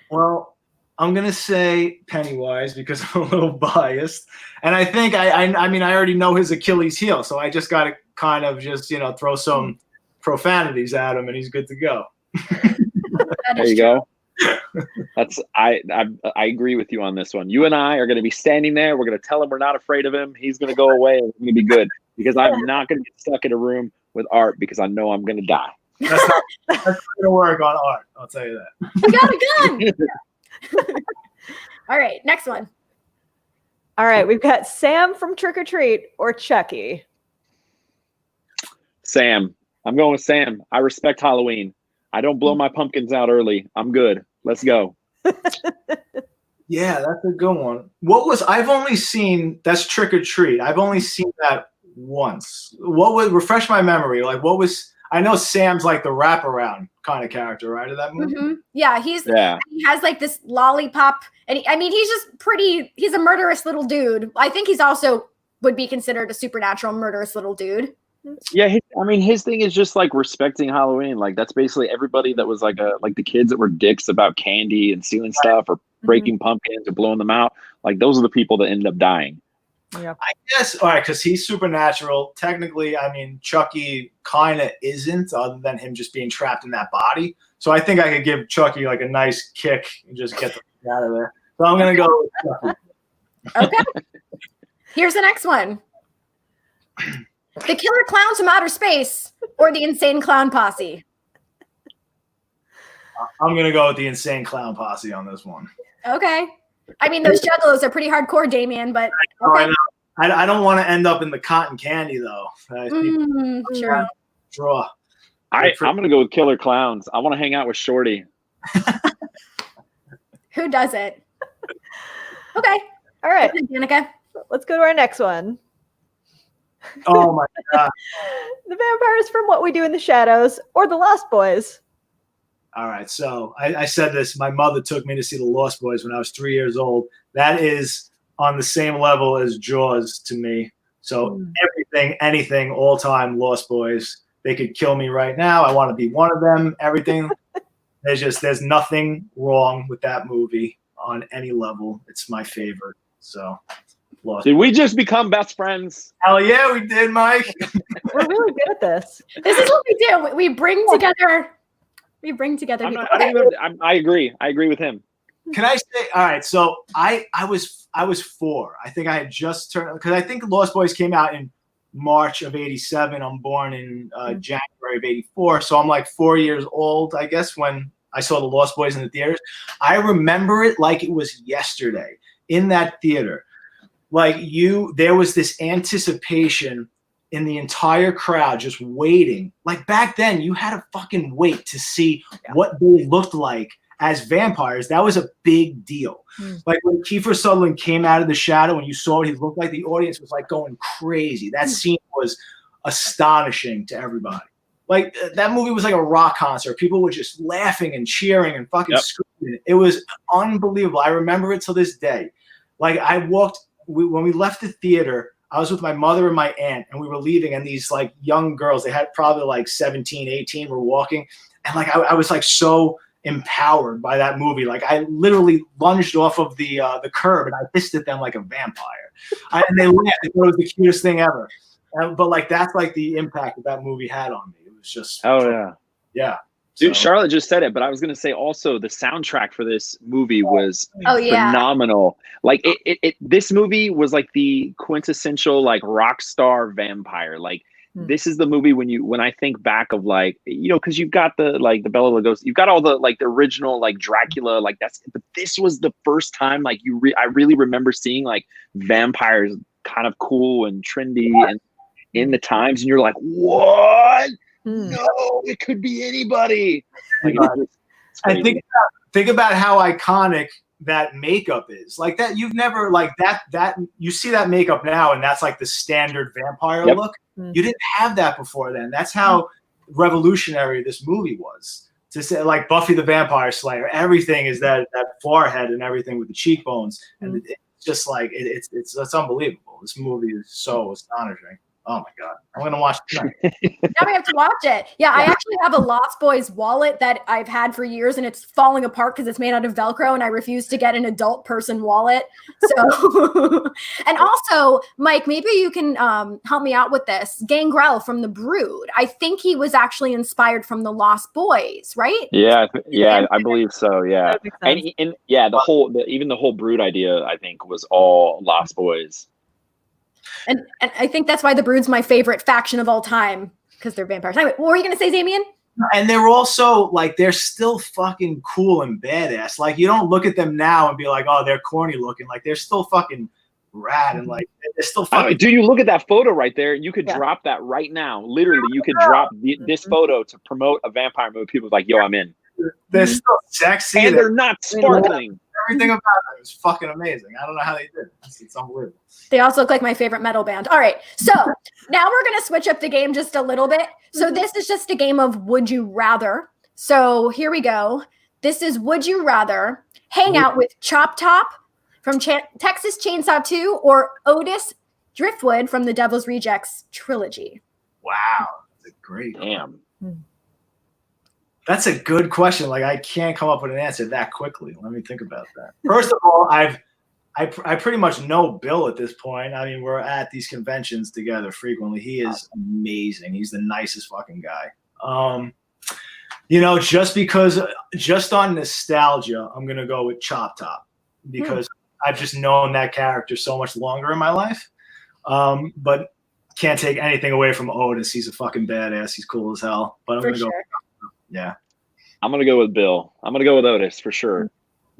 Well, I'm gonna say Pennywise because I'm a little biased, and I think I mean I already know his Achilles heel, so I just gotta kind of just throw some profanities at him, and he's good to go.
There you go. I agree with you on this one. You and I are gonna be standing there. We're gonna tell him we're not afraid of him. He's gonna go away, and it's gonna be good because I'm not gonna get stuck in a room with Art because I know I'm gonna die.
That's gonna work on Art. I'll tell you that.
You got a gun. All right, next one.
All right, we've got Sam from Trick or Treat or Chucky.
Sam. I'm going with Sam. I respect Halloween. I don't blow my pumpkins out early. I'm good. Let's go.
Yeah, that's a good one. I've only seen that's Trick or Treat. I've only seen that once. What would refresh my memory? Like I know Sam's like the wraparound kind of character, right? Of that movie.
Mm-hmm. Yeah, he has like this lollipop, and he's a murderous little dude. I think he's also would be considered a supernatural murderous little dude.
Yeah, his thing is just like respecting Halloween. Like that's basically everybody that was like the kids that were dicks about candy and stealing stuff or breaking pumpkins or blowing them out. Like those are the people that ended up dying.
Yeah,
I guess all right because he's supernatural. Technically, I mean Chucky kind of isn't, other than him just being trapped in that body. So I think I could give Chucky like a nice kick and just get the fuck out of there. So I'm gonna go with Chucky.
Okay. Here's the next one. The Killer Clowns from Outer Space or the Insane Clown Posse?
I'm gonna go with the Insane Clown Posse on this one.
Okay. I mean, those juggalos are pretty hardcore, Damien, but okay.
I don't want to end up in the cotton candy though.
Sure.
Draw.
I'm gonna go with Killer Clowns. I want to hang out with Shorty.
Who does it? Okay.
All right,
Danica.
let's go to our next one.
Oh my god.
The Vampires from What We Do in the Shadows or The Lost Boys.
All right, so I said this. My mother took me to see The Lost Boys when I was 3 years old. That is on the same level as Jaws to me. So everything, anything, all time Lost Boys. They could kill me right now. I want to be one of them. Everything. There's nothing wrong with that movie on any level. It's my favorite. So Lost.
Did we just become best friends?
Hell yeah, we did, Mike.
We're really good at this.
This is what we do. We bring together. We bring together people.
I agree. I agree with him.
Can I say? All right. So I was 4. I think I had just turned because I think Lost Boys came out in March of '87. I'm born in January of '84, so I'm like 4 years old, I guess, when I saw the Lost Boys in the theaters. I remember it like it was yesterday in that theater. Like there was this anticipation in the entire crowd just waiting. Like back then, you had to fucking wait to see what they looked like as vampires. That was a big deal. Like when Kiefer Sutherland came out of the shadow and you saw what he looked like, the audience was like going crazy. That scene was astonishing to everybody. Like that movie was like a rock concert. People were just laughing and cheering and fucking screaming. It was unbelievable. I remember it till this day. Like when we left the theater, I was with my mother and my aunt, and we were leaving, and these like young girls, they had probably like 17, 18, were walking. And like, I was like so empowered by that movie. Like I literally lunged off of the curb and I hissed at them like a vampire. And they laughed. They thought it was the cutest thing ever. But like, that's like the impact that movie had on me. It was just, yeah.
Dude, Charlotte just said it, but I was going to say also the soundtrack for this movie was phenomenal. Like this movie was like the quintessential like rock star vampire. Like this is the movie when I think back of like, cause you've got the Bela Lugosi, you've got all the like the original like Dracula, like but this was the first time like I really remember seeing like vampires kind of cool and trendy and in the times, and you're like, what? No, it could be anybody. Like,
I think about how iconic that makeup is. Like that, you've never like that you see that makeup now, and that's like the standard vampire look. You didn't have that before then. That's how revolutionary this movie was. To say like Buffy the Vampire Slayer, everything is that forehead and everything with the cheekbones, and it's just like it's unbelievable. This movie is so astonishing. Oh my God. I'm going to watch it tonight.
Now we have to watch it. Yeah, I actually have a Lost Boys wallet that I've had for years, and it's falling apart because it's made out of Velcro, and I refuse to get an adult person wallet. So, and also, Mike, maybe you can help me out with this. Gangrel from The Brood. I think he was actually inspired from the Lost Boys, right?
Yeah, I believe so. Yeah, and even the whole Brood idea, I think, was all Lost Boys.
And I think that's why the Brood's my favorite faction of all time, because they're vampires. Anyway, what were you going to say, Damien?
And they're also like, they're still fucking cool and badass. Like, you don't look at them now and be like, oh, they're corny looking. Like, they're still fucking rad and like, they're still fucking.
Do you look at that photo right there? You could drop that right now. Literally, you could drop this photo to promote a vampire movie. People are like, yo, I'm in.
They're still sexy.
And they're not sparkling.
Everything about them is fucking amazing. I don't know how they did it. It's unbelievable.
They also look like my favorite metal band. All right. So now we're going to switch up the game just a little bit. So this is just a game of would you rather. So here we go. This is would you rather hang out with Chop Top from Texas Chainsaw 2 or Otis Driftwood from the Devil's Rejects trilogy?
Wow. That's a great
Damn.
That's a good question. Like, I can't come up with an answer that quickly. Let me think about that. First of all, I pretty much know Bill at this point. I mean, we're at these conventions together frequently. He is amazing. He's the nicest fucking guy. You know, just on nostalgia, I'm gonna go with Chop Top because I've just known that character so much longer in my life. But can't take anything away from Otis. He's a fucking badass. He's cool as hell. But I'm gonna go. Yeah.
I'm going to go with Bill. I'm going to go with Otis for sure.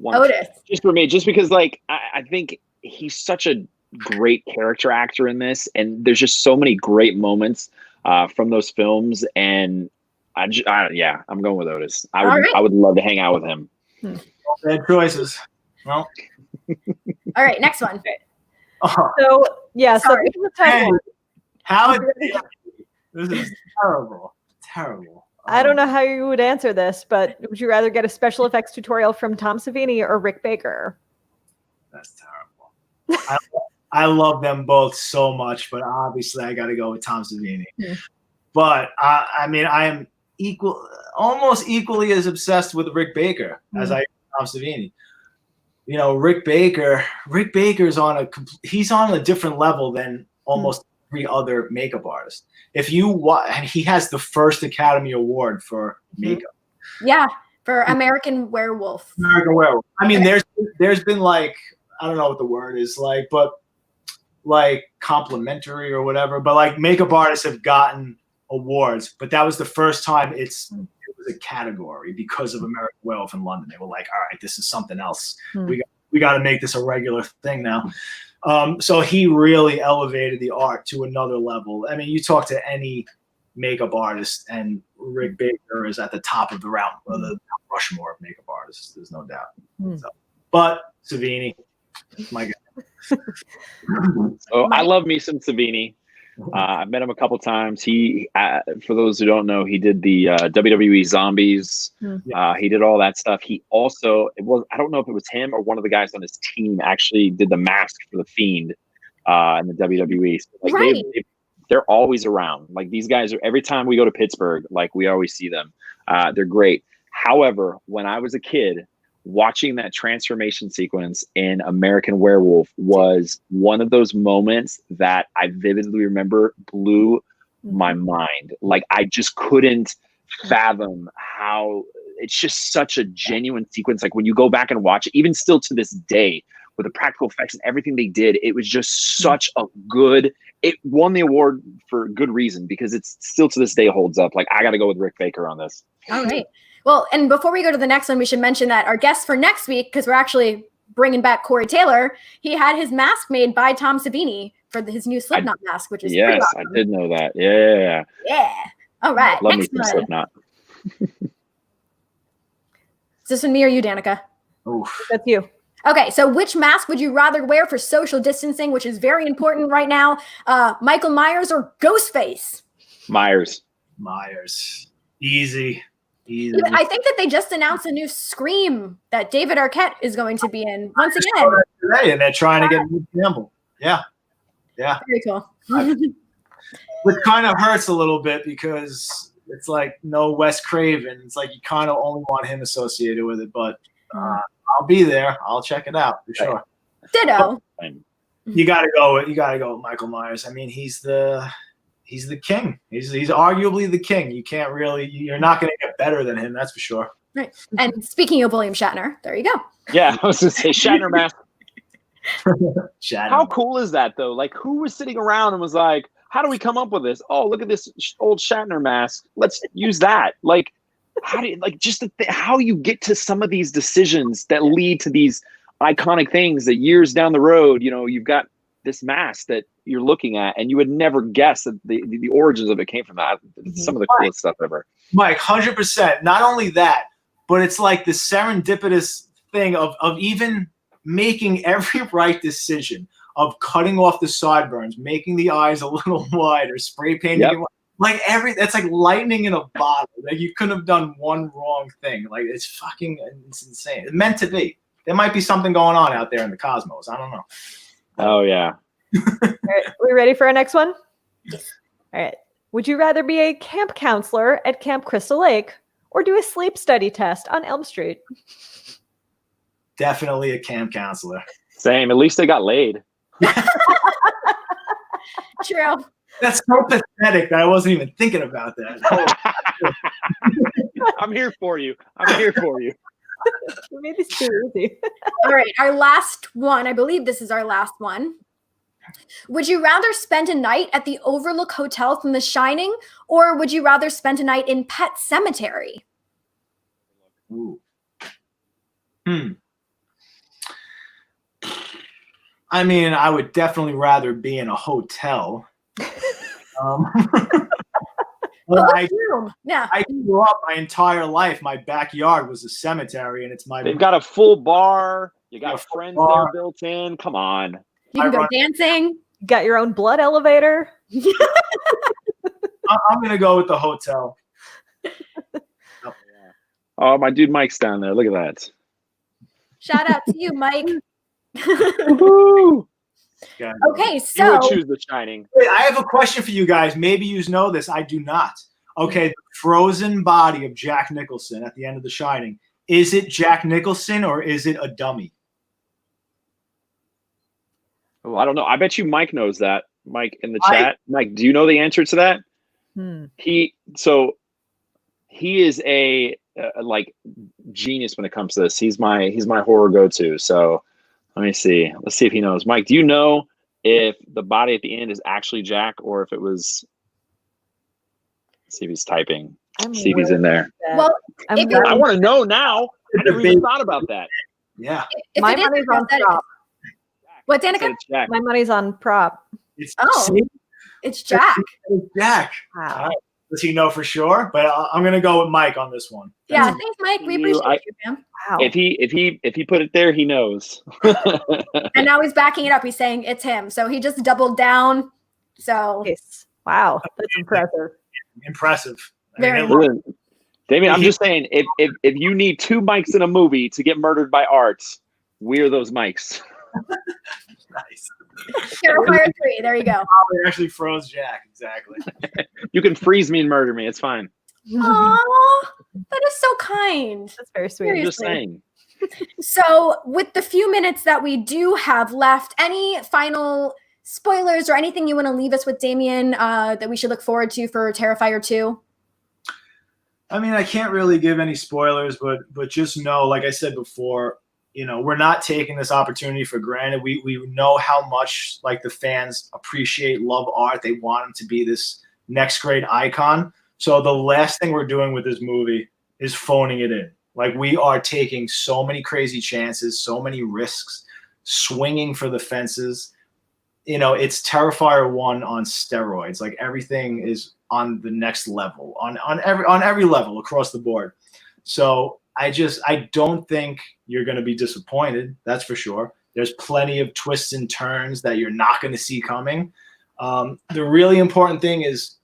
Otis.
Just for me, just because like, I think he's such a great character actor in this. And there's just so many great moments from those films. And I'm going with Otis. I would love to hang out with him.
Bad choices. Well.
All right. Next one.
So this is a tough one.
This is terrible. Terrible.
I don't know how you would answer this, but would you rather get a special effects tutorial from Tom Savini or Rick Baker?
That's terrible. I love them both so much, but obviously I got to go with Tom Savini. But I mean, I am almost equally as obsessed with Rick Baker as I am Tom Savini. You know, Rick Baker's he's on a different level than almost every other makeup artist. If you he has the first Academy Award for makeup.
Yeah, for American Werewolf.
American Werewolf. I mean, there's been like, I don't know what the word is like, but like complimentary or whatever. But like makeup artists have gotten awards, but that was the first time it was a category because of American Werewolf in London. They were like, all right, this is something else. We got to make this a regular thing now. So he really elevated the art to another level. I mean, you talk to any makeup artist, and Rick Baker is at the top of the round, of the Rushmore of makeup artists. There's no doubt. So, but Savini, my God.
I love me some Savini. I've met him a couple times. He, for those who don't know, he did the WWE Zombies. He did all that stuff. He also, I don't know if it was him or one of the guys on his team actually did the mask for the Fiend in the WWE. So, like, they're always around. Like these guys are, every time we go to Pittsburgh, like we always see them. They're great. However, when I was a kid, watching that transformation sequence in American Werewolf was one of those moments that I vividly remember blew my mind. Like I just couldn't fathom how it's just such a genuine sequence. Like when you go back and watch it, even still to this day with the practical effects and everything they did, it was just such a good, it won the award for good reason because it's still to this day holds up. Like I got to go with Rick Baker on this.
All right. Well, and before we go to the next one, we should mention that our guest for next week, because we're actually bringing back Corey Taylor, he had his mask made by Tom Savini for his new Slipknot mask, which is pretty awesome.
I did know that. Yeah.
Yeah. All right.
Love
Next
me some
one.
Slipknot.
Is this one me or you, Danica?
Oof.
That's you.
Okay, so which mask would you rather wear for social distancing, which is very important right now? Michael Myers or Ghostface?
Myers.
Easy.
I think that they just announced a new Scream that David Arquette is going to be in once again.
Today, and they're trying to get Bruce Campbell. Yeah.
Very cool.
Which kind of hurts a little bit because it's like no Wes Craven. It's like you kind of only want him associated with it, but I'll be there. I'll check it out for sure.
Ditto.
You gotta go with Michael Myers. I mean, he's the king. He's arguably the king. You're not gonna get better than him, that's for sure.
Right. And speaking of William Shatner, there you go.
Yeah, I was gonna say Shatner mask.
Shatner.
How cool is that though? Like, who was sitting around and was like, how do we come up with this? Oh, look at this old Shatner mask. Let's use that. Like, how do you, like, just how you get to some of these decisions that lead to these iconic things that years down the road, you've got this mask that you're looking at and you would never guess that the origins of it came from that. It's some of the coolest stuff ever.
Mike, 100%. Not only that, but it's like the serendipitous thing of even making every right decision, of cutting off the sideburns, making the eyes a little wider, spray painting it, like that's like lightning in a bottle. Like you couldn't have done one wrong thing. Like it's insane. It's meant to be. There might be something going on out there in the cosmos. I don't know.
Oh yeah.
All right, we ready for our next one? All right. Would you rather be a camp counselor at Camp Crystal Lake or do a sleep study test on Elm Street?
Definitely a camp counselor.
Same. At least they got laid.
True.
That's so pathetic that I wasn't even thinking about that.
I'm here for you.
You made this too easy.
All right, our last one. I believe this is our last one. Would you rather spend a night at the Overlook Hotel from The Shining, or would you rather spend a night in Pet Cemetery?
Ooh. I mean, I would definitely rather be in a hotel. I grew up my entire life. My backyard was a cemetery, and
They've got a full bar. You got friends there built in. Come on.
You can go dancing.
You got your own blood elevator.
I'm gonna go with the hotel.
Oh, my dude Mike's down there. Look at that.
Shout out to you, Mike. Okay, so
you would choose The Shining.
Wait, I have a question for you guys. Maybe you know this. I do not. Okay, the frozen body of Jack Nicholson at the end of The Shining. Is it Jack Nicholson or is it a dummy?
Oh, I don't know. I bet you Mike knows that. Mike in the chat. Mike, do you know the answer to that? He is a like genius when it comes to this. He's my horror go-to. So let me see. Let's see if he knows. Mike, do you know if the body at the end is actually Jack or if it was? Let's see if he's typing. See if he's in there.
Well,
I want to know now. I never even thought about that.
Yeah.
My money's on prop.
What, Danica?
My money's on prop.
It's
Jack.
It's Jack.
Wow.
Does he know for sure? But I'm gonna go with Mike on this one.
Yeah, thanks, Mike. We appreciate you, man.
Wow.
If he put it there, he knows.
And now he's backing it up. He's saying it's him. So he just doubled down. So
wow, that's impressive.
Impressive.
Listen, Damien, I'm just saying, if you need two mics in a movie to get murdered by art, we're those mics.
Nice.
Terrifier 3. There you go.
Probably actually froze Jack. Exactly.
You can freeze me and murder me. It's fine.
Aww, that is so kind.
That's very sweet.
I'm just saying.
So, with the few minutes that we do have left, any final spoilers or anything you want to leave us with, Damien, that we should look forward to for Terrifier 2?
I mean, I can't really give any spoilers, but just know, like I said before, we're not taking this opportunity for granted. We know how much like the fans appreciate, love art. They want him to be this next great icon. So the last thing we're doing with this movie is phoning it in. Like, we are taking so many crazy chances, so many risks, swinging for the fences. You know, it's Terrifier 1 on steroids. Like, everything is on the next level, on every level across the board. So I don't think you're going to be disappointed. That's for sure. There's plenty of twists and turns that you're not going to see coming. The really important thing is,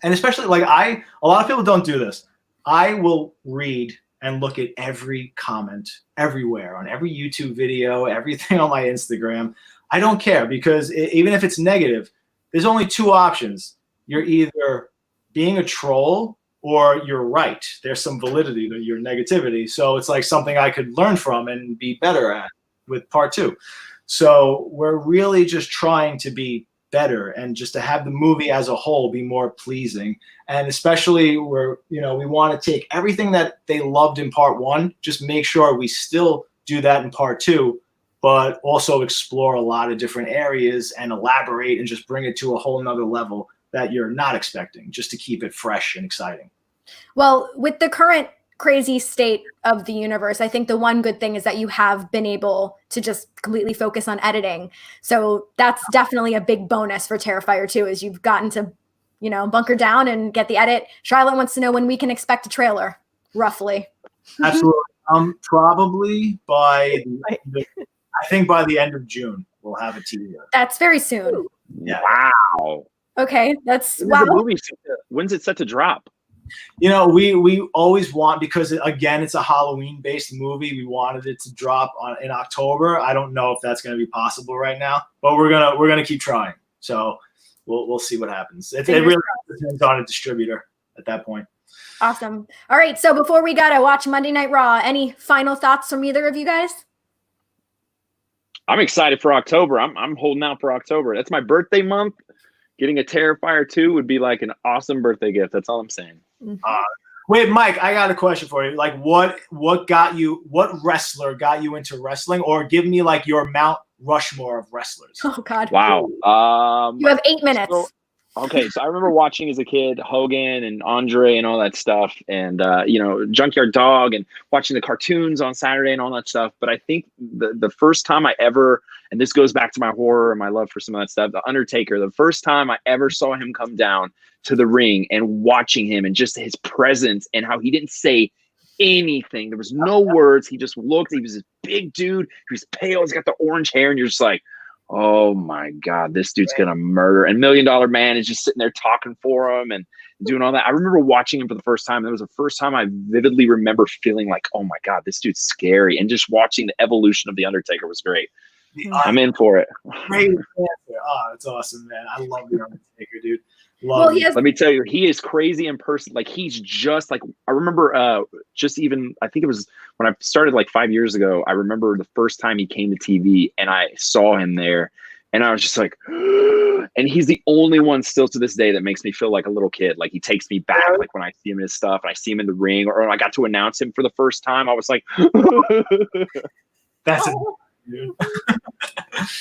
and especially like a lot of people don't do this. I will read and look at every comment everywhere on every YouTube video, everything on my Instagram. I don't care, because even if it's negative, there's only two options. You're either being a troll or you're right. There's some validity to your negativity. So it's like something I could learn from and be better at with part 2. So we're really just trying to be better and just to have the movie as a whole be more pleasing. And especially we want to take everything that they loved in part 1, just make sure we still do that in part 2, but also explore a lot of different areas and elaborate and just bring it to a whole nother level that you're not expecting, just to keep it fresh and exciting.
Well, with the current crazy state of the universe, I think the one good thing is that you have been able to just completely focus on editing. So that's definitely a big bonus for Terrifier 2, is you've gotten to, bunker down and get the edit. Charlotte wants to know when we can expect a trailer, roughly.
Absolutely. Probably by the end of June, we'll have a teaser.
That's very soon.
Yeah.
Wow.
Okay, that's
wow. When's it set to drop?
We always want, because again, it's a Halloween-based movie. We wanted it to drop in October. I don't know if that's going to be possible right now, but we're gonna keep trying. So we'll see what happens. It really depends on a distributor at that point.
Awesome. All right, so before we gotta watch Monday Night Raw, any final thoughts from either of you guys?
I'm excited for October. I'm holding out for October. That's my birthday month. Getting a Terrifier 2 would be like an awesome birthday gift. That's all I'm saying.
Wait, Mike, I got a question for you. Like, what wrestler got you into wrestling? Or give me like your Mount Rushmore of wrestlers.
Oh God.
Wow.
You have 8 minutes.
So I remember watching as a kid Hogan and Andre and all that stuff, and Junkyard Dog, and watching the cartoons on Saturday and all that stuff. But I think the first time I ever, and this goes back to my horror and my love for some of that stuff, The Undertaker, the first time I ever saw him come down to the ring and watching him and just his presence and how he didn't say anything. There was no words. He just looked. He was this big dude. He was pale. He's got the orange hair, and you're just like, oh my God, this dude's gonna murder. And $1 Million Man is just sitting there talking for him and doing all that. I remember watching him for the first time. That was the first time I vividly remember feeling like, oh my God, this dude's scary. And just watching the evolution of The Undertaker was great. I'm in for it.
Great answer. Oh, it's awesome, man. I love The Undertaker, dude.
Let me tell you, he is crazy in person. Like, he's just like, I remember I think it was when I started like 5 years ago, I remember the first time he came to TV and I saw him there and I was just like, and he's the only one still to this day that makes me feel like a little kid. Like, he takes me back, like when I see him in his stuff and I see him in the ring, or when I got to announce him for the first time, I was like,
that's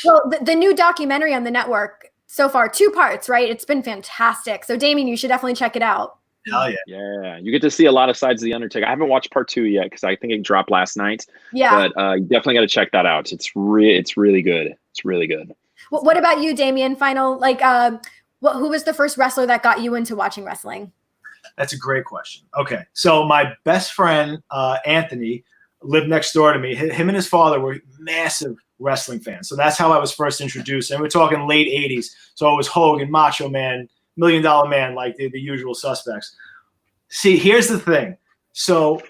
Well, the new documentary on the network, so far, 2 parts, right? It's been fantastic. So Damien, you should definitely check it out.
Hell yeah.
Yeah, you get to see a lot of sides of The Undertaker. I haven't watched part 2 yet because I think it dropped last night.
Yeah.
But you definitely got to check that out. It's really good. It's really good.
What about you, Damien? Final, who was the first wrestler that got you into watching wrestling?
That's a great question. Okay. So my best friend, Anthony, lived next door to me. Him and his father were massive wrestling fans. So that's how I was first introduced. And we're talking late 80s. So it was Hogan, Macho Man, $1 Million Man, like the usual suspects. See, here's the thing. So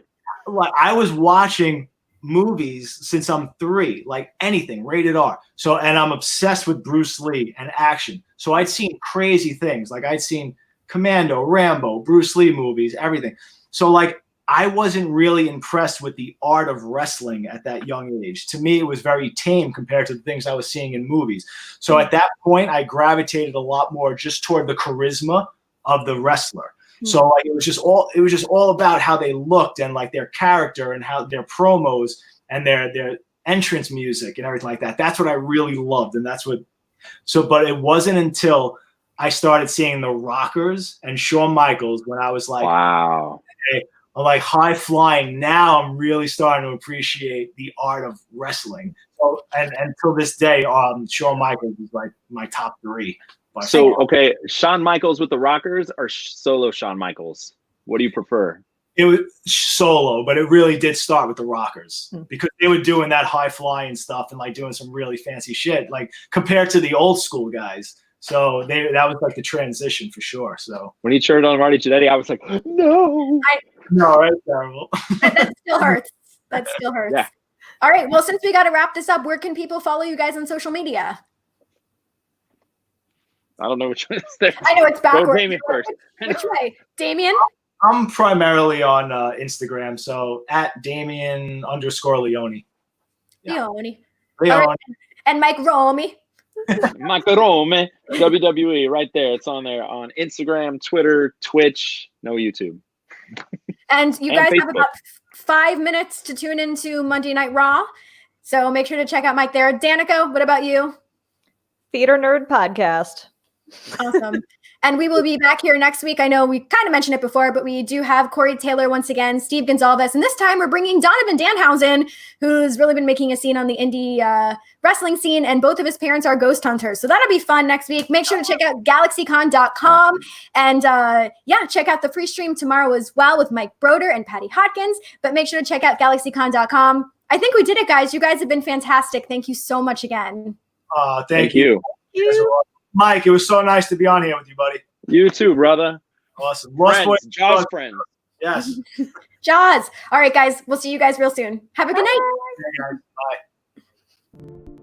I was watching movies since I'm 3, like anything, rated R. So, and I'm obsessed with Bruce Lee and action. So I'd seen crazy things. Like, I'd seen Commando, Rambo, Bruce Lee movies, everything. So like, I wasn't really impressed with the art of wrestling at that young age. To me, it was very tame compared to the things I was seeing in movies. So at that point, I gravitated a lot more just toward the charisma of the wrestler. So like, it was just all about how they looked and like their character and how their promos and their entrance music and everything like that. That's what I really loved. And but it wasn't until I started seeing the Rockers and Shawn Michaels when I was like,
wow.
Okay, like high flying. Now I'm really starting to appreciate the art of wrestling. So, and until this day, Shawn Michaels is like my top 3.
So, okay, Shawn Michaels with the Rockers or solo Shawn Michaels? What do you prefer?
It was solo, but it really did start with the Rockers because they were doing that high flying stuff and like doing some really fancy shit, like compared to the old school guys. So that was like the transition for sure. So
when he turned on Marty Jannetty, I was like, no.
No, that's terrible.
That still hurts. That still hurts.
Yeah.
All right. Well, since we got to wrap this up, where can people follow you guys on social media?
I don't know which one is there.
I know it's backwards.
Go Damien first.
Which way? Damien?
I'm primarily on Instagram, so at Damien_Leone. Yeah.
Leone.
Leone.
Right. And Mike Romy.
Michael Rome, WWE, right there. It's on there on Instagram, Twitter, Twitch, no YouTube.
And you
And
guys have
Facebook.
about 5 minutes to tune into Monday Night Raw. So make sure to check out Mike there. Danica, what about you?
Theater Nerd Podcast.
Awesome. And we will be back here next week. I know we kind of mentioned it before, but we do have Corey Taylor once again, Steve Gonzalez, and this time we're bringing Donovan Danhausen, who's really been making a scene on the indie wrestling scene, and both of his parents are ghost hunters. So that'll be fun next week. Make sure to check out GalaxyCon.com, and check out the free stream tomorrow as well with Mike Broder and Patty Hotkins. But make sure to check out GalaxyCon.com. I think we did it, guys. You guys have been fantastic. Thank you so much again.
Thank you. Mike, it was so nice to be on here with you, buddy.
You too, brother.
Awesome.
Friends, Jaws friends.
Yes.
Jaws. All right, guys. We'll see you guys real soon. Have a good night.
Bye.